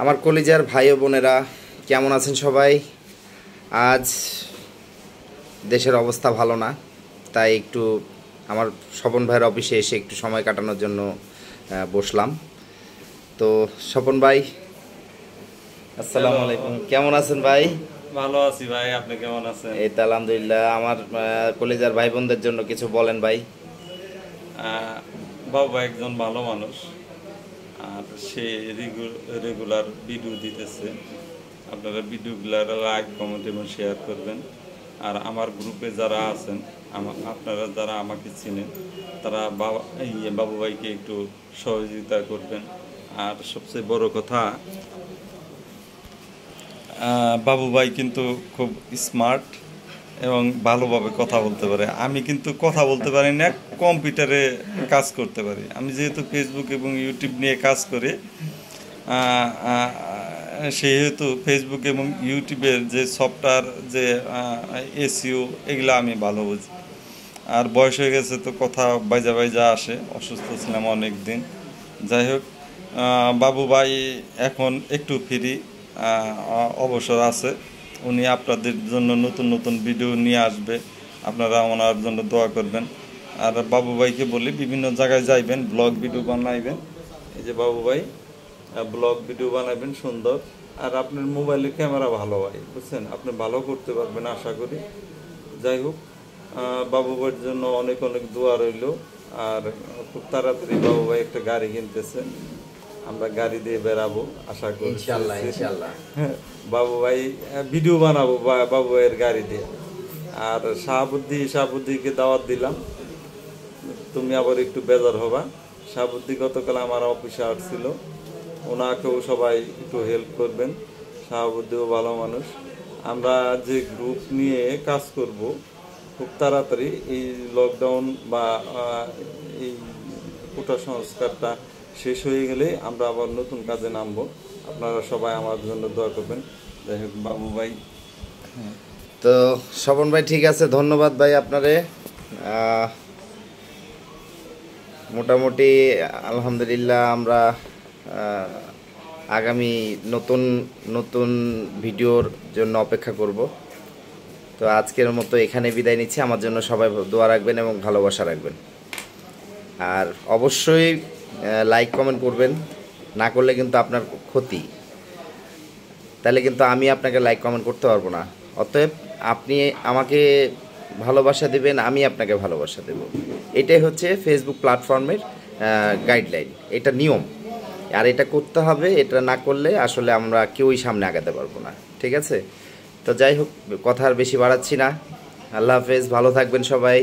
আমার কলিজার ভাই ও বোনেরা কেমন আছেন সবাই? আজ দেশের অবস্থা ভালো না, তাই একটু আমার স্বপন ভাইয়ের অফিসে এসে একটু সময় কাটানোর জন্য বসলাম। তো স্বপন ভাই, আসসালামু আলাইকুম, কেমন আছেন ভাই? ভালো আছি ভাই, আপনি কেমন আছেন? এই তো আলহামদুলিল্লাহ। আমার কলিজার ভাই বোনদের জন্য কিছু বলেন ভাই। বাবা একজন ভালো মানুষ, আর সে রেগুলার ভিডিও দিতেছে। আপনারা ভিডিওগুলার লাইক, কমেন্ট এবং শেয়ার করবেন। আর আমার গ্রুপে যারা আছেন, আপনারা যারা আমাকে চিনেন, তারা বাবু ভাইকে একটু সহযোগিতা করবেন। আর সবচেয়ে বড় কথা, বাবু ভাই কিন্তু খুব স্মার্ট এবং ভালোভাবে কথা বলতে পারে। আমি কিন্তু কথা বলতে পারি না, কম্পিউটারে কাজ করতে পারি। আমি যেহেতু ফেসবুক এবং ইউটিউব নিয়ে কাজ করি, সেহেতু ফেসবুক এবং ইউটিউবের যে সফটওয়্যার, যে এসইও, এগুলো আমি ভালো বুঝি। আর বয়স হয়ে গেছে তো কথা বাইজা আসে, অসুস্থ ছিলাম অনেক দিন। যাই হোক, বাবু ভাই এখন একটু ফ্রি, অবসর আছে। উনি আপনাদের জন্য নতুন নতুন ভিডিও নিয়ে আসবে, আপনারা ওনার জন্য দোয়া করবেন। আর বাবু ভাইকে বলি, বিভিন্ন জায়গায় যাইবেন, ব্লগ ভিডিও বানাইবেন। এই যে বাবু ভাই ব্লগ ভিডিও বানাবেন সুন্দর। আর আপনার মোবাইলের ক্যামেরা ভালো হয়, বুঝছেন, আপনি ভালো করতে পারবেন আশা করি। যাই হোক, বাবু ভাইয়ের জন্য অনেক অনেক দোয়া রইল। আর খুব তাড়াতাড়ি বাবু ভাই একটা গাড়ি কিনতেছে, আমরা গাড়ি দিয়ে বেরাবো আশা করি ইনশাআল্লাহ ইনশাআল্লাহ। বাবু ভাই ভিডিও বানাবো বাবু ভাইয়ের গাড়ি দিয়ে। আর শাহাবুদ্দিকে দাওয়াত দিলাম, তুমি আবার একটু বেজার হবা। শাহাবুদ্দি গতকাল আমার অফিসে আসছিল, ওনাকেও সবাই একটু হেল্প করবেন। শাহাবুদ্দিও ভালো মানুষ। আমরা যে গ্রুপ নিয়ে কাজ করব, খুব তাড়াতাড়ি এই লকডাউন বা এই কোটা সংস্কারটা শেষ হয়ে গেলে আমরা আবার নতুন কাজে নামবো। আপনারা সবাই আমার জন্য দোয়া করবেন। যাই হোক বাবু ভাই। তো স্বপন ভাই ঠিক আছে, ধন্যবাদ ভাই আপনারে। মোটামুটি আলহামদুলিল্লাহ আমরা আগামী নতুন নতুন ভিডিওর জন্য অপেক্ষা করব। তো আজকের মতো এখানে বিদায় নিচ্ছি। আমার জন্য সবাই দোয়া রাখবেন এবং ভালোবাসা রাখবেন। আর অবশ্যই লাইক কমেন্ট করবেন, না করলে কিন্তু আপনার ক্ষতি। তাহলে কিন্তু আমি আপনাকে লাইক কমেন্ট করতে পারবো না। অতএব আপনি আমাকে ভালোবাসা দেবেন, আমি আপনাকে ভালোবাসা দেব। এটাই হচ্ছে ফেসবুক প্ল্যাটফর্মের গাইডলাইন, এটা নিয়ম। আর এটা করতে হবে, এটা না করলে আসলে আমরা কেউই সামনে আগাতে পারবো না। ঠিক আছে? তো যাই হোক, কথা আর বেশি বাড়াচ্ছি না। আল্লাহ হাফেজ, ভালো থাকবেন সবাই।